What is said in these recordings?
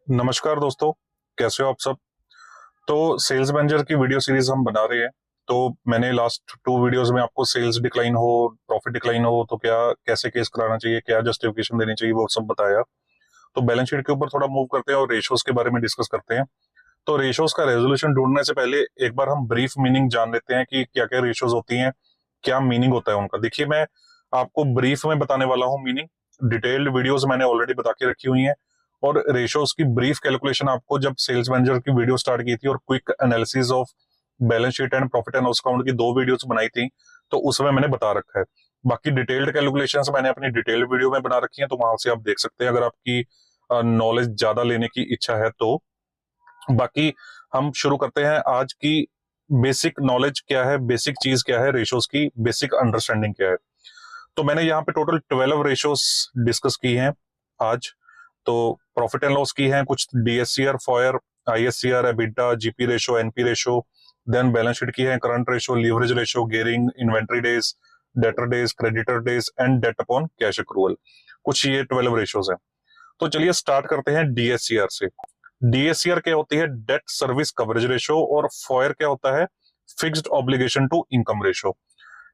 नमस्कार दोस्तों, कैसे हो आप सब। तो सेल्स मैनेजर की वीडियो सीरीज हम बना रहे हैं। तो मैंने लास्ट 2 वीडियोस में आपको सेल्स डिक्लाइन हो, प्रॉफिट डिक्लाइन हो तो क्या कैसे केस कराना चाहिए, क्या जस्टिफिकेशन देनी चाहिए, वो सब बताया। तो बैलेंस शीट के ऊपर थोड़ा मूव करते हैं और रेशियोज के बारे में डिस्कस करते हैं। तो रेशियोज का रेजोल्यूशन ढूंढने से पहले एक बार हम ब्रीफ मीनिंग जान लेते हैं कि क्या क्या रेशियोज होती हैं, क्या मीनिंग होता है उनका। देखिए, मैं आपको ब्रीफ में बताने वाला हूँ मीनिंग। डिटेल्ड वीडियोस मैंने ऑलरेडी बता के रखी हुई हैं। और रेशियोज की ब्रीफ कैलकुलेशन आपको जब सेल्स मैनेजर की वीडियो स्टार्ट की थी और quick analysis of balance sheet and profit and loss account की 2 वीडियोस बनाई थी, तो उसमें मैंने बता रखा है। बाकी डिटेल्ड कैलकुलेशंस मैंने अपनी डिटेल्ड वीडियो में बना रखी है, तो वहां से आप देख सकते हैं अगर आपकी नॉलेज ज्यादा लेने की इच्छा है तो। बाकी हम शुरू करते हैं आज की। बेसिक नॉलेज क्या है, बेसिक चीज क्या है, रेशियोज की बेसिक अंडरस्टैंडिंग क्या है। तो मैंने यहाँ पे टोटल 12 रेशियोज डिस्कस की हैं आज। तो प्रॉफिट एंड लॉस की हैं कुछ, DSCR, FOIR, ISCR, EBITDA, GP ratio, NP ratio. Then balance sheet की है current ratio, leverage ratio, gearing, inventory days, debtor days, creditor days and debt upon cash accrual. कुछ ये 12 रेशियोज हैं। तो चलिए स्टार्ट करते हैं डीएससीआर से। डीएससीआर क्या होती है? Debt service coverage ratio. और फॉयर क्या होता है? Fixed obligation to income ratio.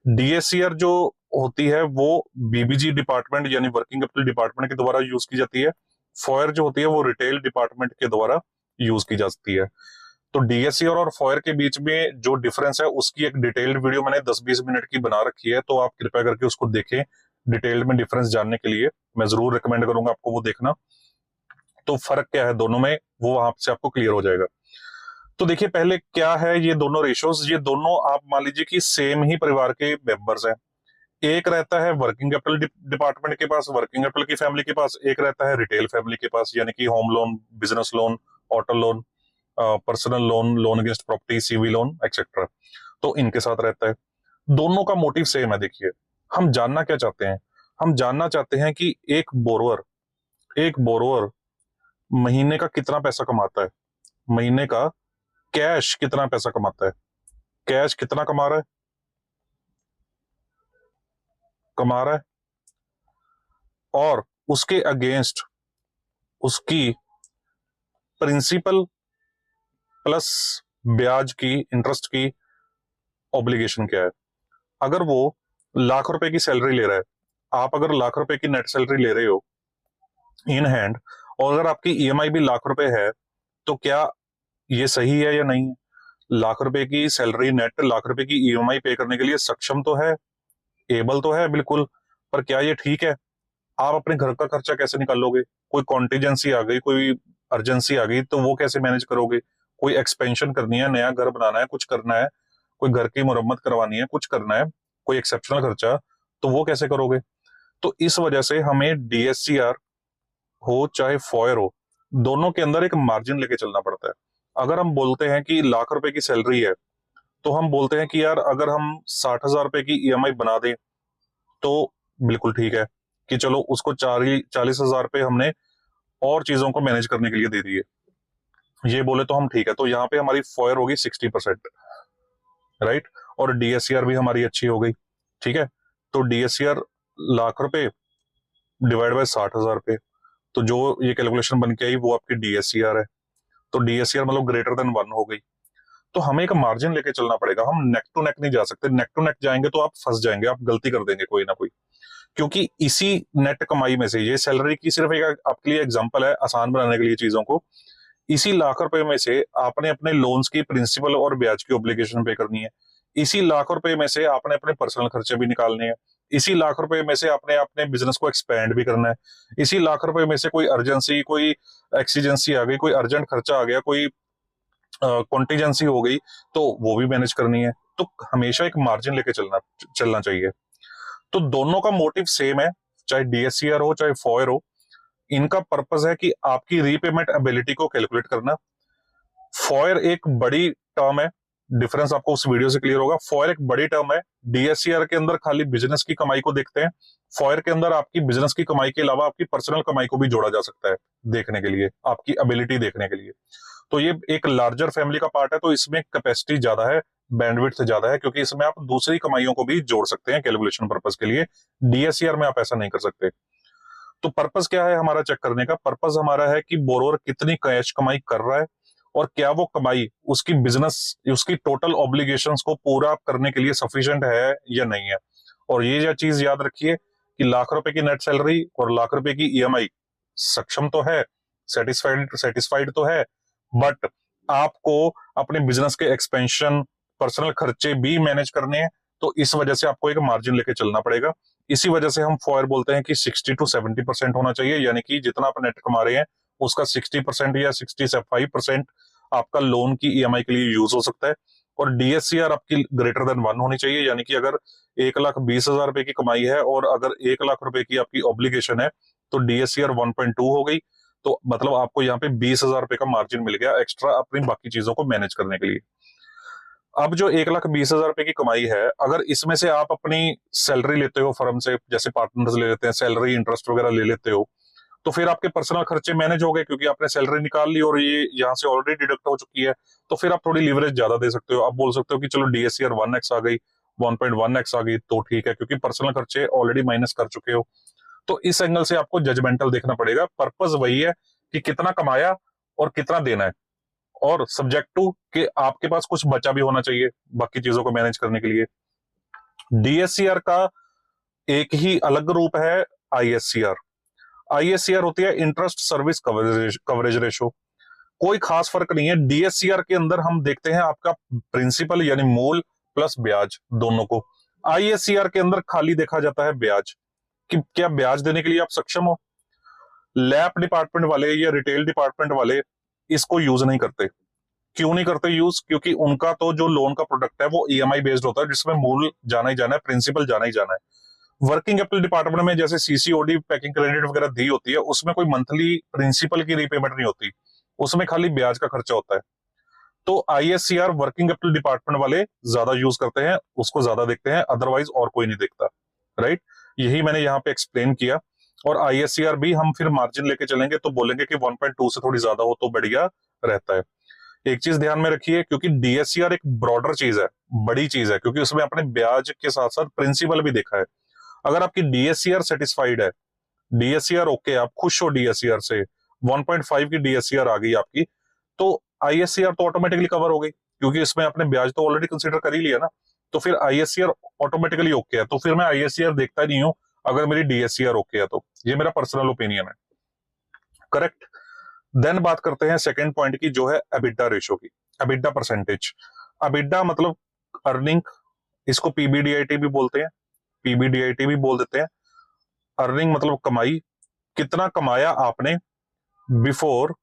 DSCR जो होती है वो बीबीजी डिपार्टमेंट यानी वर्किंग कैपिटल डिपार्टमेंट के द्वारा यूज की जाती है। फॉयर जो होती है वो रिटेल डिपार्टमेंट के द्वारा यूज की जाती है। तो डीएससीआर और फॉयर के बीच में जो डिफरेंस है उसकी एक डिटेल्ड वीडियो मैंने 10-20 मिनट की बना रखी है, तो आप कृपया करके उसको देखें। डिटेल्ड में डिफरेंस जानने के लिए मैं जरूर रिकमेंड करूंगा आपको वो देखना। तो फर्क क्या है दोनों में वो वहां से आपको क्लियर हो जाएगा। तो देखिए, पहले क्या है ये दोनों रेशियोज। ये दोनों आप मान लीजिए कि सेम ही परिवार के मेंबर्स हैं। एक रहता है वर्किंग कैपिटल डिपार्टमेंट के पास, वर्किंग कैपिटल की फैमिली के पास। एक रहता है रिटेल फैमिली के पास, यानी कि home loan, business loan, auto loan, personal loan, loan against property, CV loan etcetera. तो इनके साथ रहता है। दोनों का मोटिव सेम है। देखिए, हम जानना क्या चाहते हैं? हम जानना चाहते हैं कि एक बोरोअर महीने का कितना पैसा कमाता है, महीने का कैश कितना पैसा कमाता है। कैश कितना कमा रहा है और उसके अगेंस्ट उसकी प्रिंसिपल प्लस ब्याज की, इंटरेस्ट की ऑब्लिगेशन क्या है। अगर वो लाख रुपए की सैलरी ले रहा है, आप अगर लाख रुपए की नेट सैलरी ले रहे हो इन हैंड, और अगर आपकी ईएमआई भी लाख रुपए है, तो क्या ये सही है या नहीं है? लाख रुपए की सैलरी नेट, लाख रुपए की ईएमआई पे करने के लिए सक्षम तो है, एबल तो है बिल्कुल, पर क्या ये ठीक है? आप अपने घर का खर्चा कैसे निकालोगे? कोई कॉन्टीजेंसी आ गई, कोई अर्जेंसी आ गई, तो वो कैसे मैनेज करोगे? कोई एक्सपेंशन करनी है, नया घर बनाना है, कुछ करना है, कोई घर की मुरम्मत करवानी है, कुछ करना है, कोई एक्सेप्शनल खर्चा, तो वो कैसे करोगे? तो इस वजह से हमें डीएससीआर हो चाहे फॉयर हो, दोनों के अंदर एक मार्जिन लेके चलना पड़ता है। अगर हम बोलते हैं कि लाख रुपए की सैलरी है, तो हम बोलते हैं कि यार अगर हम 60,000 रुपए की ईएमआई बना दें तो बिल्कुल ठीक है, कि चलो उसको 40,000 रुपए हमने और चीजों को मैनेज करने के लिए दे दिए, ये बोले तो हम ठीक है। तो यहाँ पे हमारी फॉयर होगी 60%, राइट। और डीएससीआर भी हमारी अच्छी हो गई, ठीक है। तो डीएससीआर लाख रुपए डिवाइड बाय 60,000 रुपए, तो जो ये कैलकुलेशन बन के आई वो आपकी डीएससीआर है। तो डीएससीआर मतलब ग्रेटर देन 1 हो गई। तो हमें एक मार्जिन लेके चलना पड़ेगा, हम नेक टू नेक नहीं जा सकते। नेक टू नेक जाएंगे तो आप फंस जाएंगे, आप गलती कर देंगे कोई ना कोई। क्योंकि इसी नेट कमाई में से, ये सैलरी की सिर्फ एक आपके लिए एग्जांपल है आसान बनाने के लिए चीजों को, इसी लाख रुपए में से आपने अपने लोन्स की प्रिंसिपल और ब्याज की ऑब्लिगेशन पे करनी है। इसी लाख रुपए में से आपने अपने पर्सनल खर्चे भी निकालने हैं। इसी लाख रुपए में से आपने अपने बिजनेस को एक्सपेंड भी करना है। इसी लाख रुपए में से कोई अर्जेंसी, कोई एक्सीजेंसी आ गई, कोई अर्जेंट खर्चा आ गया, कोई कॉन्टीजेंसी हो गई, तो वो भी मैनेज करनी है। तो हमेशा एक मार्जिन लेके चलना चलना चाहिए। तो दोनों का मोटिव सेम है, चाहे डीएससीआर हो चाहे फॉयर हो। इनका पर्पस है कि आपकी रीपेमेंट एबिलिटी को कैलकुलेट करना। फॉयर एक बड़ी टर्म है, डिफरेंस आपको उस वीडियो से क्लियर होगा। फॉयर एक बड़ी टर्म है। डीएससीआर के अंदर खाली बिजनेस की कमाई को देखते हैं, फॉयर के अंदर आपकी बिजनेस की कमाई के अलावा आपकी पर्सनल कमाई को भी जोड़ा जा सकता है देखने के लिए, आपकी एबिलिटी देखने के लिए। तो ये एक लार्जर फैमिली का पार्ट है, तो इसमें कैपेसिटी ज्यादा है, बैंडविड्थ ज्यादा है, क्योंकि इसमें आप दूसरी कमाइयों को भी जोड़ सकते हैं कैलकुलेशन पर्पस के लिए। डीएससीआर में आप ऐसा नहीं कर सकते। तो पर्पस क्या है हमारा चेक करने का? पर्पस हमारा है कि बोरोवर कितनी कैश कमाई कर रहा है और क्या वो कमाई उसकी बिजनेस, उसकी टोटल ऑब्लिगेशंस को पूरा करने के लिए सफिशिएंट है या नहीं है। और ये चीज याद रखिए कि लाख रुपए की नेट सैलरी और लाख रुपए की ईएमआई सक्षम तो है, सेटिस्फाइड सेटिस्फाइड तो है, बट आपको अपने बिजनेस के एक्सपेंशन, पर्सनल खर्चे भी मैनेज करने हैं। तो इस वजह से आपको एक मार्जिन लेके चलना पड़ेगा। इसी वजह से हम फॉयर बोलते हैं कि 60 to 70% होना चाहिए, यानी कि जितना आप नेट कमा रहे हैं उसका 60% या 65% आपका लोन की ईएमआई के लिए यूज हो सकता है। और डीएससीआर आपकी ग्रेटर देन 1 होनी चाहिए, यानी कि अगर 1,20,000 रुपए की कमाई है और अगर 1 लाख रुपए की आपकी ऑब्लिगेशन है तो डीएससीआर 1.2 हो गई। तो मतलब आपको यहाँ पे 20,000 रुपए का मार्जिन मिल गया एक्स्ट्रा अपनी बाकी चीजों को मैनेज करने के लिए। अब जो 1,20,000 रुपए की कमाई है, अगर इसमें से आप अपनी सैलरी लेते हो फर्म से, जैसे पार्टनर्स ले लेते हैं, सैलरी इंटरेस्ट वगैरह ले लेते हो, तो फिर आपके पर्सनल खर्चे मैनेज हो गए क्योंकि आपने सैलरी निकाल ली और ये यहाँ से ऑलरेडी डिडक्ट हो चुकी है। तो फिर आप थोड़ी लीवरेज ज्यादा दे सकते हो। आप बोल सकते हो कि चलो डीएससीआर 1x आ गई, 1.1x आ गई तो ठीक है, क्योंकि पर्सनल खर्चे ऑलरेडी माइनस कर चुके हो। तो इस एंगल से आपको जजमेंटल देखना पड़ेगा। पर्पस वही है कि कितना कमाया और कितना देना है, और सब्जेक्ट टू कि आपके पास कुछ बचा भी होना चाहिए बाकी चीजों को मैनेज करने के लिए। डीएससीआर का एक ही अलग रूप है आईएससीआर। आईएससीआर होती है इंटरेस्ट सर्विस कवरेज रेशो। कोई खास फर्क नहीं है। डीएससीआर के अंदर हम देखते हैं आपका प्रिंसिपल यानी मूल प्लस ब्याज दोनों को। आईएससीआर के अंदर खाली देखा जाता है ब्याज, कि क्या ब्याज देने के लिए आप सक्षम हो। लैप डिपार्टमेंट वाले या रिटेल डिपार्टमेंट वाले इसको यूज नहीं करते। क्यों नहीं करते यूज? क्योंकि उनका तो जो लोन का प्रोडक्ट है वो ईएमआई बेस्ड होता है, जिसमें मूल जाना ही जाना है, प्रिंसिपल जाना ही जाना है। वर्किंग कैपिटल डिपार्टमेंट में जैसे सीसीओडी, पैकिंग क्रेडिट वगैरह दी होती है, उसमें कोई मंथली प्रिंसिपल की रीपेमेंट नहीं होती, उसमें खाली ब्याज का खर्चा होता है। तो आईएससीआर वर्किंग कैपिटल डिपार्टमेंट वाले ज्यादा यूज करते हैं, उसको ज्यादा देखते हैं, अदरवाइज और कोई नहीं देखता। राइट, यही मैंने यहाँ पे एक्सप्लेन किया। और आईएससीआर भी हम फिर मार्जिन लेके चलेंगे तो बोलेंगे कि 1.2 से थोड़ी ज्यादा हो तो बढ़िया रहता है। एक चीज ध्यान में रखिए, क्योंकि डीएससीआर एक ब्रॉडर चीज है, बड़ी चीज है, क्योंकि उसमें अपने ब्याज के साथ साथ प्रिंसिपल भी देखा है। अगर आपकी डीएससीआर सेटिस्फाइड है, डीएससीआर ओके, आप खुश हो डीएससीआर से, 1.5 की डीएससीआर आ गई आपकी, तो आईएससीआर तो ऑटोमेटिकली कवर हो गई, क्योंकि इसमें आपने ब्याज तो ऑलरेडी कंसीडर कर ही लिया ना। तो फिर आईएससीआर ऑटोमेटिकली ओके है, तो फिर मैं आईएससीआर देखता ही नहीं हूं अगर मेरी डीएससीआर ओके है तो। ये मेरा पर्सनल ओपिनियन है। करेक्ट। देन बात करते हैं सेकंड पॉइंट की, जो है एबिटा रेशो की, एबिटा परसेंटेज। एबिटा मतलब अर्निंग, इसको पीबीडीआईटी भी बोलते हैं, पीबीडीआईटी भी बोल देते हैं। अर्निंग मतलब कमाई, कितना कमाया आपने बिफोर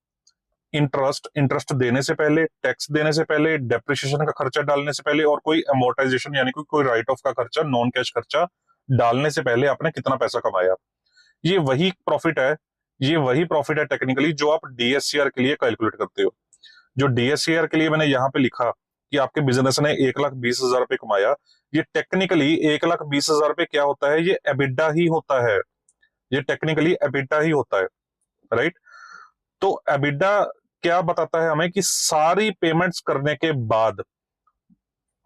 इंटरेस्ट, इंटरेस्ट देने से पहले, टैक्स देने से पहले, डेप्रिसिएशन का खर्चा डालने से पहले, और कोई अमोर्टाइजेशन यानी कोई राइट ऑफ का खर्चा, नॉन कैश खर्चा डालने से पहले आपने कितना पैसा कमाया। ये वही प्रॉफिट है, ये वही प्रॉफिट है टेक्निकली जो आप डीएससीआर के लिए कैलकुलेट करते हो। जो डीएससीआर के लिए मैंने यहाँ पे लिखा कि आपके बिजनेस ने 1,20,000 रुपए कमाया, ये टेक्निकली 1,20,000 रुपए क्या होता है? ये एबिटा ही होता है, ये टेक्निकली एबिटा ही होता है। राइट। तो एबिटा क्या बताता है हमें कि सारी पेमेंट्स करने के बाद,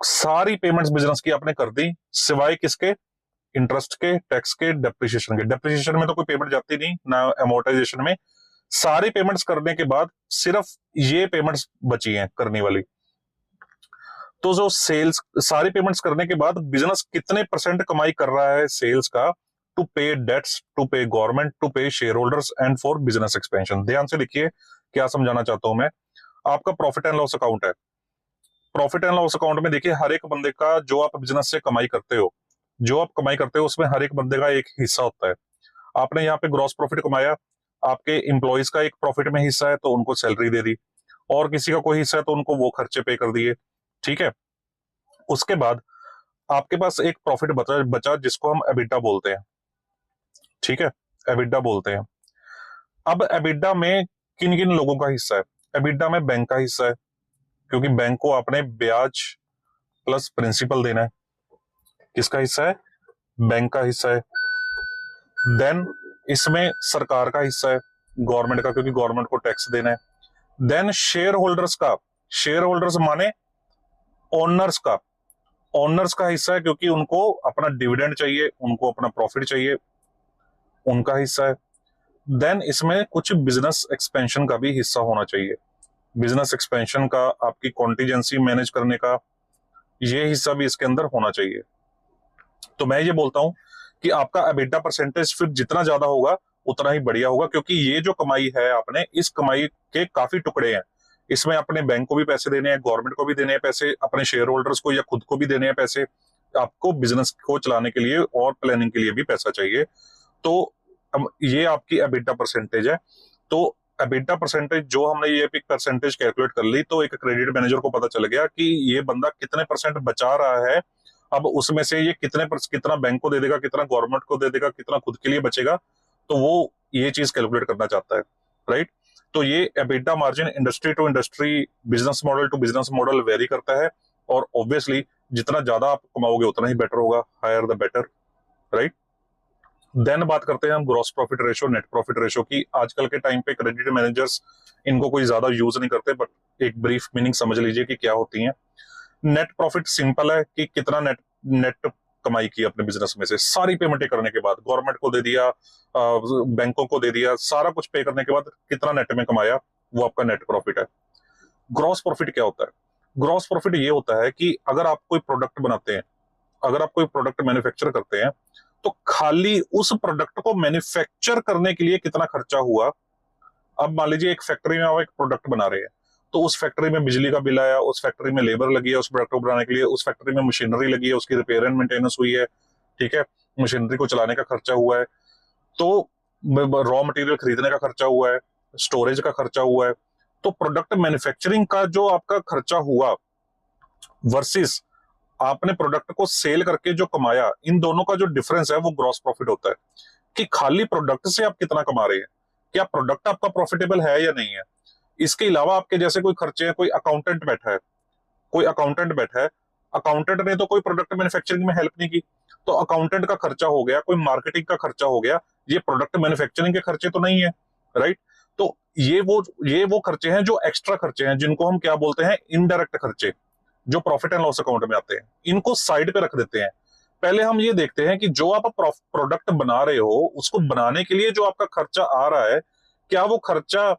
सारी पेमेंट्स बिजनेस की आपने कर दी, सिवाय किसके? इंटरेस्ट के, टैक्स के, डेप्रिसिएशन के। डेप्रिसिएशन में तो कोई पेमेंट जाती नहीं ना, अमोर्टाइजेशन में। सारी पेमेंट्स करने के बाद सिर्फ ये पेमेंट्स बची हैं करने वाली। तो जो सेल्स, सारी पेमेंट्स करने के बाद बिजनेस कितने परसेंट कमाई कर रहा है सेल्स का, टू पे डेट्स, टू पे गवर्नमेंट, टू पे share holders and for business expansion. ध्यान से देखिए क्या समझाना चाहता हूं मैं। आपका प्रॉफिट एंड लॉस अकाउंट है। प्रॉफिट एंड लॉस अकाउंट में देखिए हर एक बंदे का, जो आप बिजनेस से कमाई करते हो, जो आप कमाई करते हो उसमें हर एक बंदे का एक हिस्सा होता है। आपने यहाँ पे ग्रॉस प्रॉफिट कमाया, आपके इंप्लॉइज का एक प्रॉफिट में हिस्सा है तो उनको सैलरी दे दी, और किसी का कोई हिस्सा है तो उनको वो खर्चे पे कर दिए। ठीक है। उसके बाद आपके पास एक प्रॉफिट बचा जिसको हम एबिटा बोलते हैं। ठीक है, एबिटा बोलते हैं। अब एबिटा में किन किन लोगों का हिस्सा है? एबिटा में बैंक का हिस्सा है, क्योंकि बैंक को आपने ब्याज प्लस प्रिंसिपल देना है। किसका हिस्सा है? बैंक का हिस्सा है। देन इसमें सरकार का हिस्सा है, गवर्नमेंट का, क्योंकि गवर्नमेंट को टैक्स देना है। देन शेयर होल्डर्स का, शेयर होल्डर्स माने ओनर्स का, ओनर्स का हिस्सा है, क्योंकि उनको अपना डिविडेंड चाहिए, उनको अपना प्रॉफिट चाहिए, उनका हिस्सा है। देन इसमें कुछ बिजनेस एक्सपेंशन का भी हिस्सा होना चाहिए। बिजनेस एक्सपेंशन का, आपकी कॉन्टीजेंसी मैनेज करने का, ये हिस्सा भी इसके अंदर होना चाहिए। तो मैं ये बोलता हूं कि आपका एबिटा परसेंटेज फिर जितना ज्यादा होगा उतना ही बढ़िया होगा, क्योंकि ये जो कमाई है आपने, इस कमाई के काफी टुकड़े हैं। इसमें अपने बैंक को भी पैसे देने हैं, गवर्नमेंट को भी देने हैं पैसे, अपने शेयर होल्डर्स को या खुद को भी देने हैं पैसे, आपको बिजनेस को चलाने के लिए और प्लानिंग के लिए भी पैसा चाहिए। तो अब ये आपकी एबिटा परसेंटेज है। तो एबिटा परसेंटेज जो हमने ये परसेंटेज कैलकुलेट कर ली, तो एक क्रेडिट मैनेजर को पता चल गया कि ये बंदा कितने परसेंट बचा रहा है। अब उसमें से ये कितना बैंक को दे देगा, कितना गवर्नमेंट को दे देगा, कितना खुद के लिए बचेगा, तो वो ये चीज कैलकुलेट करना चाहता है, राइट। तो ये EBITDA margin industry to industry, business model to business model vary करता है, और ऑब्वियसली जितना ज्यादा आप कमाओगे उतना ही बेटर होगा, higher the better, right. Then बात करते हैं हम gross profit ratio, net profit ratio की। आजकल के टाइम पे क्रेडिट मैनेजर्स इनको कोई ज्यादा यूज नहीं करते, बट एक ब्रीफ मीनिंग समझ लीजिए कि क्या होती है। नेट प्रॉफिट सिंपल है कि कितना नेट कमाई की अपने बिजनेस में से, सारी पेमेंटें करने के बाद, गवर्नमेंट को दे दिया, बैंकों को दे दिया, सारा कुछ पे करने के बाद कितना नेट में कमाया, वो आपका नेट प्रॉफिट है। ग्रॉस प्रॉफिट क्या होता है? ग्रॉस प्रॉफिट ये होता है कि अगर आप कोई प्रोडक्ट बनाते हैं, अगर आप कोई प्रोडक्ट मैन्युफैक्चर करते हैं, तो खाली उस प्रोडक्ट को मैन्युफैक्चर करने के लिए कितना खर्चा हुआ। अब मान लीजिए एक फैक्ट्री में आप एक प्रोडक्ट बना रहे हैं, तो उस फैक्ट्री में बिजली का बिल आया, उस फैक्ट्री में लेबर लगी है उस प्रोडक्ट को बनाने के लिए, उस फैक्ट्री में मशीनरी लगी है, उसकी रिपेयर एंड मेंटेनेंस हुई है, ठीक है, मशीनरी को चलाने का खर्चा हुआ है, तो रॉ मटेरियल खरीदने का खर्चा हुआ है, स्टोरेज का खर्चा हुआ है। तो प्रोडक्ट मैन्युफैक्चरिंग का जो आपका खर्चा हुआ वर्सेस आपने प्रोडक्ट को सेल करके जो कमाया, इन दोनों का जो डिफरेंस है वो ग्रॉस प्रॉफिट होता है। कि खाली प्रोडक्ट से आप कितना कमा रहे हैं, क्या प्रोडक्ट आपका प्रॉफिटेबल है या नहीं है। इसके अलावा आपके जैसे कोई खर्चे हैं, कोई अकाउंटेंट बैठा है, कोई अकाउंटेंट बैठा है, अकाउंटेंट ने तो कोई प्रोडक्ट मैन्युफैक्चरिंग में हेल्प नहीं की, तो अकाउंटेंट का खर्चा हो गया, कोई मार्केटिंग का खर्चा हो गया, ये प्रोडक्ट मैन्युफैक्चरिंग के खर्चे तो नहीं है, राइट। तो ये वो खर्चे हैं जो एक्स्ट्रा खर्चे हैं, जिनको हम क्या बोलते हैं, इनडायरेक्ट खर्चे, जो प्रॉफिट एंड लॉस अकाउंट में आते हैं। इनको साइड पे रख देते हैं। पहले हम ये देखते हैं कि जो आप प्रोडक्ट बना रहे हो, उसको बनाने के लिए जो आपका खर्चा आ रहा है, क्या वो खर्चा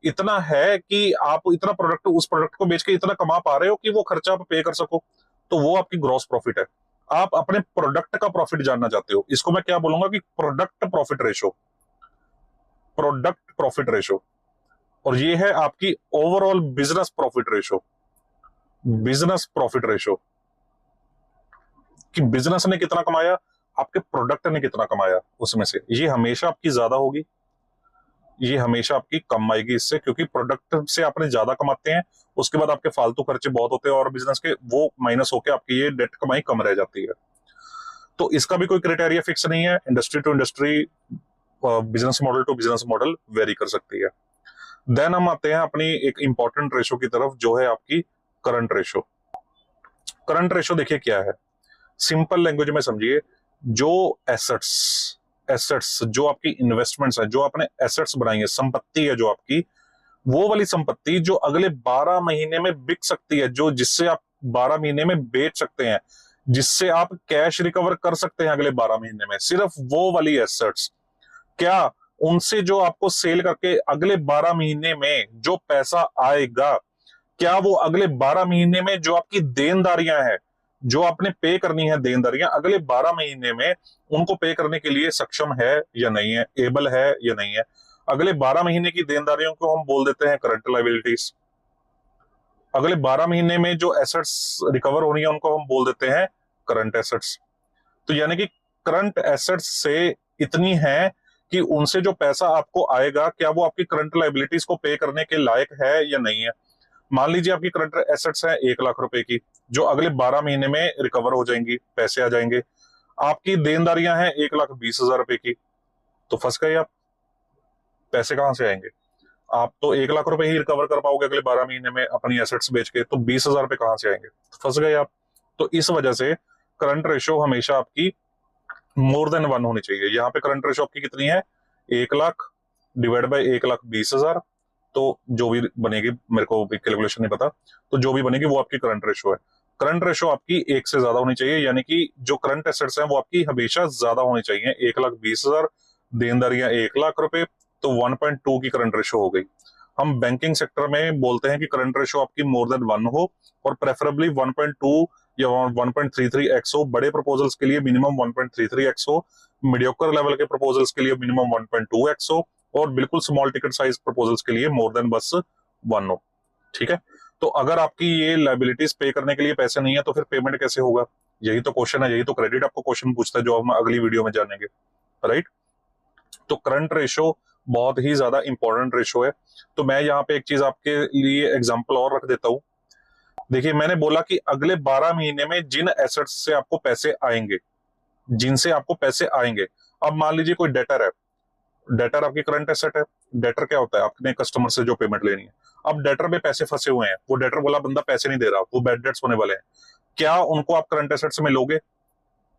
इतना है कि आप इतना प्रोडक्ट, उस प्रोडक्ट को बेच के इतना कमा पा रहे हो कि वो खर्चा आप पे कर सको, तो वो आपकी ग्रॉस प्रॉफिट है। आप अपने प्रोडक्ट का प्रॉफिट जानना चाहते हो, इसको मैं क्या बोलूंगा कि product profit ratio, product profit ratio. और ये है आपकी overall business profit ratio, business profit ratio, कि बिजनेस ने कितना कमाया, आपके प्रोडक्ट ने कितना कमाया, उसमें से ये हमेशा आपकी ज्यादा होगी, ये हमेशा आपकी कम आएगी इससे, क्योंकि प्रोडक्ट से आपने ज्यादा कमाते हैं, उसके बाद आपके फालतू खर्चे बहुत होते हैं और बिजनेस के वो माइनस होकर आपकी ये नेट कमाई कम रह जाती है। तो इसका भी कोई क्राइटेरिया फिक्स नहीं है, industry to industry, business model to business model vary कर सकती है। देन हम आते हैं अपनी एक इंपॉर्टेंट रेशो की तरफ, जो है आपकी करंट रेशो। करंट रेशो देखिए क्या है, सिंपल लैंग्वेज में समझिए, जो एसेट्स जो आपकी इन्वेस्टमेंट्स है, जो आपने एसेट्स बनाई है, संपत्ति है जो आपकी, वो वाली संपत्ति जो अगले 12 महीने में बिक सकती है, जो जिससे आप 12 महीने में बेच सकते हैं, जिससे आप कैश रिकवर कर सकते हैं अगले 12 महीने में, सिर्फ वो वाली एसेट्स, क्या उनसे जो आपको सेल करके अगले 12 महीने में जो पैसा आएगा, क्या वो अगले 12 महीने में जो आपकी देनदारियां हैं, जो आपने पे करनी है देनदारियां, अगले 12 महीने में उनको पे करने के लिए सक्षम है या नहीं है, एबल है या नहीं है। अगले 12 महीने की देनदारियों को हम बोल देते हैं करंट लायबिलिटीज। अगले 12 महीने में जो एसेट्स रिकवर होनी है उनको हम बोल देते हैं करंट एसेट्स। तो यानी कि करंट एसेट्स से इतनी है कि उनसे जो पैसा आपको आएगा, क्या वो आपकी करंट लायबिलिटीज को पे करने के लायक है या नहीं है। मान लीजिए आपकी करंट एसेट्स है 1 लाख रुपए की, जो अगले 12 महीने में रिकवर हो जाएंगी, पैसे आ जाएंगे। आपकी देनदारियां हैं 1,20,000 रुपए की, तो फंस गए आप, पैसे कहां से आएंगे। आप तो 1 लाख रुपए ही रिकवर कर पाओगे अगले 12 महीने में अपनी एसेट्स बेच के, तो 20,000 रुपए कहां से आएंगे, तो फंस गए आप। तो इस वजह से करंट रेशो हमेशा आपकी मोर देन 1 होनी चाहिए। यहाँ पे करंट रेशो आपकी कितनी है, 1 लाख डिवाइड बाई 1,20,000, तो जो भी बनेगी, मेरे को कैलकुलेशन नहीं पता, तो जो भी बनेगी वो आपकी करंट रेशो है। करंट रेशो आपकी 1 से ज्यादा होनी चाहिए, यानी कि जो करंट एसेट्स हैं वो आपकी हमेशा ज्यादा होनी चाहिए। 1,20,000, देनदारियां 1 लाख रुपए, तो 1.2 की करंट रेशो हो गई। हम बैंकिंग सेक्टर में बोलते हैं कि करंट रेशो आपकी मोर देन 1 हो और प्रेफरेबली 1.2 या 1.33x हो। बड़े प्रपोजल्स के लिए मिनिमम 1.33x हो, मीडियोकर लेवल के प्रपोजल्स के लिए मिनिमम 1.2x हो, और बिल्कुल स्मॉल टिकट साइज प्रपोजल्स के लिए मोर देन बस 1 हो। ठीक है, तो अगर आपकी ये लाइबिलिटीज पे करने के लिए पैसे नहीं है तो फिर पेमेंट कैसे होगा? यही तो क्वेश्चन है, यही तो क्रेडिट आपको क्वेश्चन पूछता है, जो हम अगली वीडियो में जानेंगे। राइट, तो करंट रेशो बहुत ही ज्यादा इंपॉर्टेंट रेशो है। तो मैं यहाँ पे एक चीज आपके लिए एग्जांपल और रख देता हूं। देखिए, मैंने बोला कि अगले 12 महीने में जिन एसेट्स से आपको पैसे आएंगे, जिनसे आपको पैसे आएंगे, अब मान लीजिए कोई डेटर है, डेटर आपकी करंट एसेट है। डेटर क्या होता है? आपने कस्टमर से जो पेमेंट लेनी है। अब डेटर में पैसे फंसे हुए हैं, वो डेटर बोला बंदा पैसे नहीं दे रहा, वो बैड डेट्स होने वाले हैं, क्या उनको आप करंट एसेट्स में लोगे?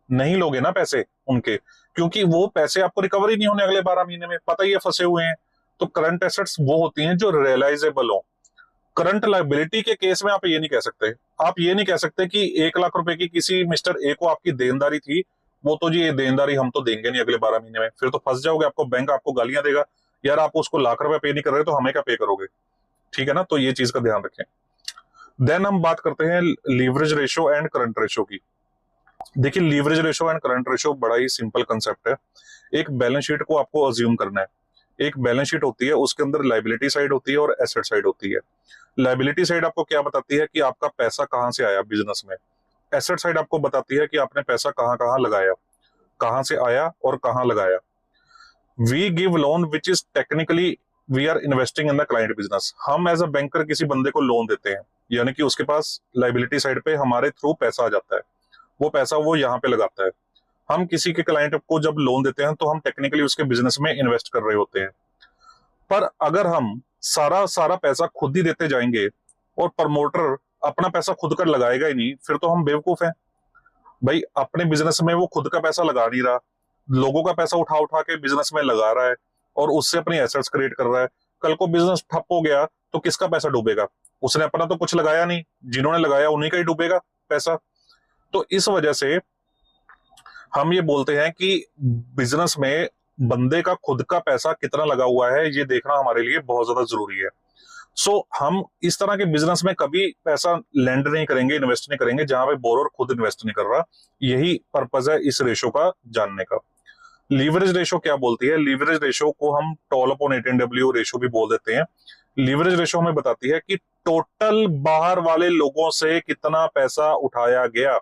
नहीं लोगे ना पैसे उनके, क्योंकि वो पैसे आपको रिकवर ही नहीं होने अगले 12 महीने में, पता ही है फंसे हुए हैं। तो करंट एसेट्स वो होती हैं जो रियलाइजेबल हो। करंट लायबिलिटी के केस में आप ये नहीं कह सकते, आप ये नहीं कह सकते कि 1 लाख रुपए की किसी मिस्टर ए को आपकी देनदारी थी, वो तो जी ये देनदारी हम तो देंगे नहीं अगले 12 महीने में, फिर तो फंस जाओगे, आपको बैंक आपको गालियां देगा, यार आप उसको लाख रुपए पे नहीं कर रहे तो हमें क्या पे करोगे? ठीक है ना, तो ये चीज का ध्यान रखें। देन हम बात करते हैं leverage ratio and current ratio की। देखिए, leverage ratio and current ratio बड़ा ही सिंपल कंसेप्ट है। एक बैलेंस शीट को आपको अज्यूम करना है। एक बैलेंस शीट होती है, उसके अंदर लाइबिलिटी साइड होती है और एसेट साइड होती है। लाइबिलिटी साइड आपको क्या बताती है कि आपका पैसा कहां से आया बिजनेस में। एसेट साइड आपको बताती है कि आपने पैसा कहां कहां लगाया, कहां से आया और कहां लगाया। We give loan which is technically we are investing in the client business. हम एज अ बैंकर किसी बंदे को लोन देते हैं, यानी कि उसके पास लाइबिलिटी साइड पे हमारे थ्रू पैसा आ जाता है, वो पैसा वो यहाँ पे लगाता है। हम किसी के क्लाइंट को जब लोन देते हैं तो हम टेक्निकली उसके बिजनेस में इन्वेस्ट कर रहे होते हैं। पर अगर हम सारा सारा पैसा खुद ही देते जाएंगे और प्रमोटर अपना पैसा खुद कर लगाएगा ही नहीं, फिर तो हम बेवकूफ हैं। भाई, अपने बिजनेस में वो खुद का पैसा लगा नहीं रहा, लोगों का पैसा उठा उठा के बिजनेस में लगा रहा है और उससे अपनी एसेट्स क्रिएट कर रहा है। कल को बिजनेस ठप हो गया तो किसका पैसा डूबेगा? उसने अपना तो कुछ लगाया नहीं, जिन्होंने लगाया उन्हीं का ही डूबेगा पैसा। तो इस वजह से हम ये बोलते हैं कि बिजनेस में बंदे का खुद का पैसा कितना लगा हुआ है ये देखना हमारे लिए बहुत ज्यादा जरूरी है। हम इस तरह के बिजनेस में कभी पैसा लैंड नहीं करेंगे, इन्वेस्ट नहीं करेंगे जहां पे बोरोर खुद इन्वेस्ट नहीं कर रहा। यही पर्पज है इस रेशो का जानने का। लीवरेज रेशो क्या बोलती है? लीवरेज रेशो को हम टॉल अपॉन 18W रेशो भी बोल देते हैं। लीवरेज रेशो हमें बताती है कि टोटल बाहर वाले लोगों से कितना पैसा उठाया गया।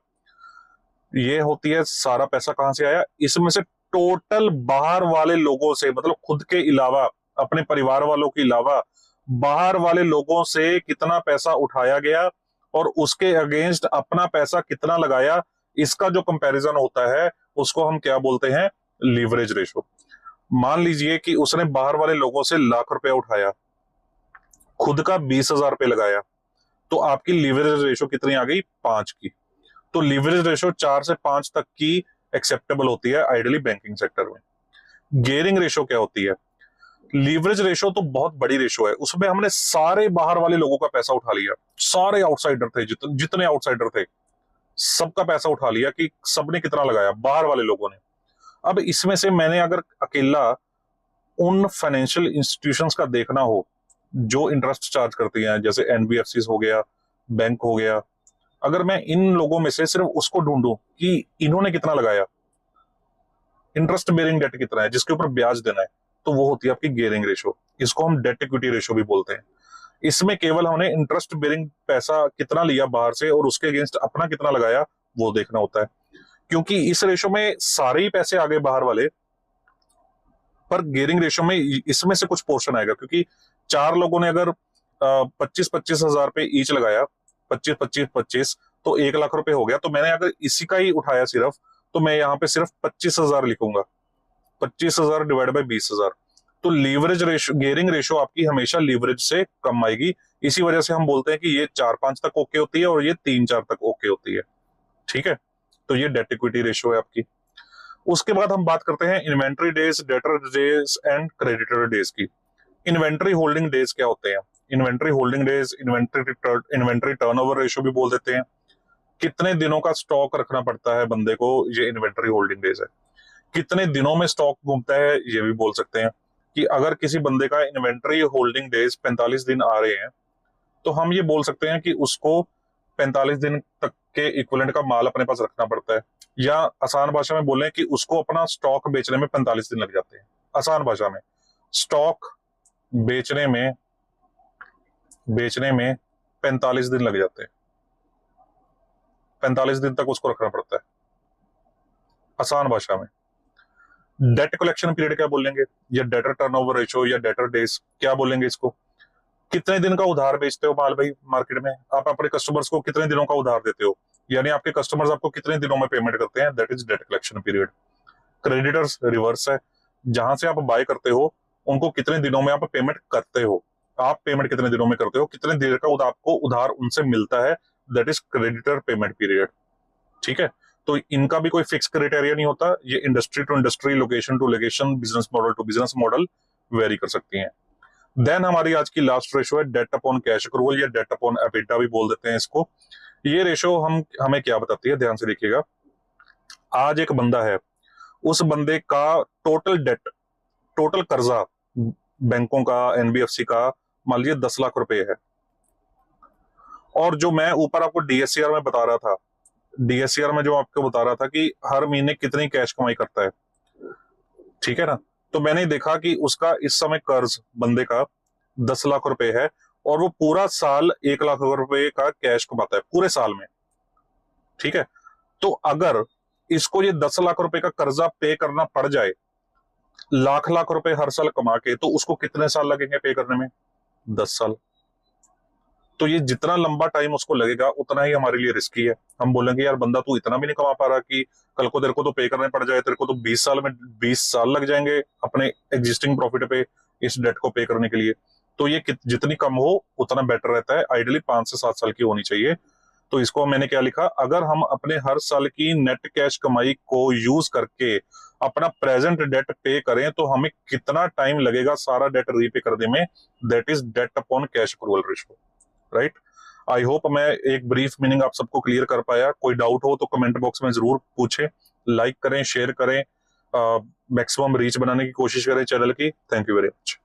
ये होती है सारा पैसा कहां से आया, इसमें से टोटल बाहर वाले लोगों से, मतलब खुद के अलावा, अपने परिवार वालों के अलावा बाहर वाले लोगों से कितना पैसा उठाया गया और उसके अगेंस्ट अपना पैसा कितना लगाया, इसका जो कंपैरिजन होता है उसको हम क्या बोलते हैं? Leverage ratio. मान लीजिए कि उसने बाहर वाले लोगों से लाख रुपया उठाया, खुद का 20,000 रुपये लगाया, तो आपकी लीवरेज रेशो कितनी आ गई? 5 की। तो लीवरेज रेशो 4 से 5 तक की एक्सेप्टेबल होती है आइडियली बैंकिंग सेक्टर में। गियरिंग रेशो क्या होती है? लीवरेज रेशो तो बहुत बड़ी रेशो है, उसमें हमने सारे बाहर वाले लोगों का पैसा उठा लिया, सारे आउटसाइडर थे, जितने आउटसाइडर थे सबका पैसा उठा लिया कि सबने कितना लगाया, बाहर वाले लोगों ने। अब इसमें से मैंने अगर अकेला उन फाइनेंशियल इंस्टीट्यूशंस का देखना हो जो इंटरेस्ट चार्ज करती हैं, जैसे एनबीएफसी हो गया, बैंक हो गया, अगर मैं इन लोगों में से सिर्फ उसको ढूंढूं कि इन्होंने कितना लगाया, इंटरेस्ट बेरिंग डेट कितना है जिसके ऊपर ब्याज देना है, तो वो होती है आपकी गियरिंग रेशो। इसको हम डेट इक्विटी रेशो भी बोलते हैं। इसमें केवल हमने इंटरेस्ट बेरिंग पैसा कितना लिया बाहर से और उसके अगेंस्ट अपना कितना लगाया वो देखना होता है, क्योंकि इस रेशो में सारे ही पैसे आ गए बाहर वाले, पर गियरिंग रेशो में इसमें से कुछ पोर्शन आएगा, क्योंकि 4 लोगों ने अगर 25-25 हजार पे ईच लगाया, 25-25-25, तो 1 लाख रुपए हो गया। तो मैंने अगर इसी का ही उठाया सिर्फ, तो मैं यहाँ पे सिर्फ 25,000 लिखूंगा, 25,000 डिवाइड बाई 20,000। तो लीवरेज रेशो, गियरिंग रेशो आपकी हमेशा लीवरेज से कम आएगी। इसी वजह से हम बोलते हैं कि ये 4-5 तक ओके होती है और ये 3-4 तक ओके होती है। ठीक है, तो ये डेट इक्विटी रेशो है आपकी। उसके बाद हम बात करते हैं inventory days, debtor days and creditor days की। इन्वेंट्री होल्डिंग डेज क्या होते हैं? Inventory holding days, inventory turnover ratio भी बोल देते हैं। कितने दिनों का स्टॉक रखना पड़ता है बंदे को, ये इन्वेंट्री होल्डिंग डेज है। कितने दिनों में स्टॉक घूमता है, ये भी बोल सकते हैं। कि अगर किसी बंदे का इन्वेंट्री होल्डिंग डेज 45 दिन आ रहे हैं तो हम ये बोल सकते हैं कि उसको 45 दिन तक के इक्विवेलेंट का माल अपने पास रखना पड़ता है, या आसान भाषा में बोलें कि उसको अपना स्टॉक बेचने में 45 दिन लग जाते हैं। आसान भाषा में स्टॉक बेचने में 45 दिन लग जाते हैं। 45 दिन तक उसको रखना पड़ता है आसान भाषा में। डेट कलेक्शन पीरियड क्या बोलेंगे, या डेटर टर्नओवर रेशियो, या डेटर डेज, क्या बोलेंगे इसको? कितने दिन का उधार बेचते हो माल भाई मार्केट में? आप अपने कस्टमर्स को कितने दिनों का उधार देते हो, यानी आपके कस्टमर्स आपको कितने दिनों में पेमेंट करते हैं, that is debt collection period. Creditors reverse है, जहां से आप बाय करते हो उनको कितने दिनों में आप पेमेंट करते हो, आप पेमेंट कितने दिनों में करते हो, कितने देर का आपको उधार उनसे मिलता है, that is creditor payment period. ठीक है, तो इनका भी कोई फिक्स क्राइटेरिया नहीं होता, ये industry to industry, location to location, business model to business model vary कर सकती हैं। देन हमारी आज की लास्ट रेशो है डेट अपॉन कैश अक्रूवल, या डेट अपॉन एबिटा भी बोल देते हैं इसको। ये रेशो हमें क्या बताती है, ध्यान से देखिएगा। आज एक बंदा है, उस बंदे का टोटल डेट, टोटल कर्जा बैंकों का, एनबीएफसी का, मान लीजिए 10 लाख रुपए है, और जो मैं ऊपर आपको डीएससीआर में बता रहा था, डीएससीआर में जो आपको बता रहा था कि हर महीने कितनी कैश कमाई करता है, ठीक है ना, तो मैंने देखा कि उसका इस समय कर्ज बंदे का 10 लाख रुपए है, और वो पूरा साल 1 लाख रुपए का कैश कमाता है पूरे साल में। ठीक है, तो अगर इसको ये 10 लाख रुपए का कर्जा पे करना पड़ जाए, लाख रुपए हर साल कमा के, तो उसको कितने साल लगेंगे पे करने में? 10 साल। तो ये जितना लंबा टाइम उसको लगेगा उतना ही हमारे लिए रिस्की है। हम बोलेंगे यार बंदा तू इतना भी नहीं कमा पा रहा कि कल को तेरे को तो पे करने पड़ जाए, तेरे को तो 20 साल में 20 साल लग जाएंगे अपने एग्जिस्टिंग प्रॉफिट पे इस डेट को पे करने के लिए। तो ये जितनी कम हो उतना बेटर रहता है, आइडियली 5 से 7 साल की होनी चाहिए। तो इसको मैंने क्या लिखा, अगर हम अपने हर साल की नेट कैश कमाई को यूज करके अपना प्रेजेंट डेट पे करें तो हमें कितना टाइम लगेगा सारा डेट रीपे करने में, that is debt upon cash accrual ratio, right. I hope मैं एक ब्रीफ मीनिंग आप सबको क्लियर कर पाया। कोई डाउट हो तो कमेंट बॉक्स में जरूर पूछें, लाइक करें, शेयर करें, मैक्सिमम रीच बनाने की कोशिश करें चैनल की। Thank you very much.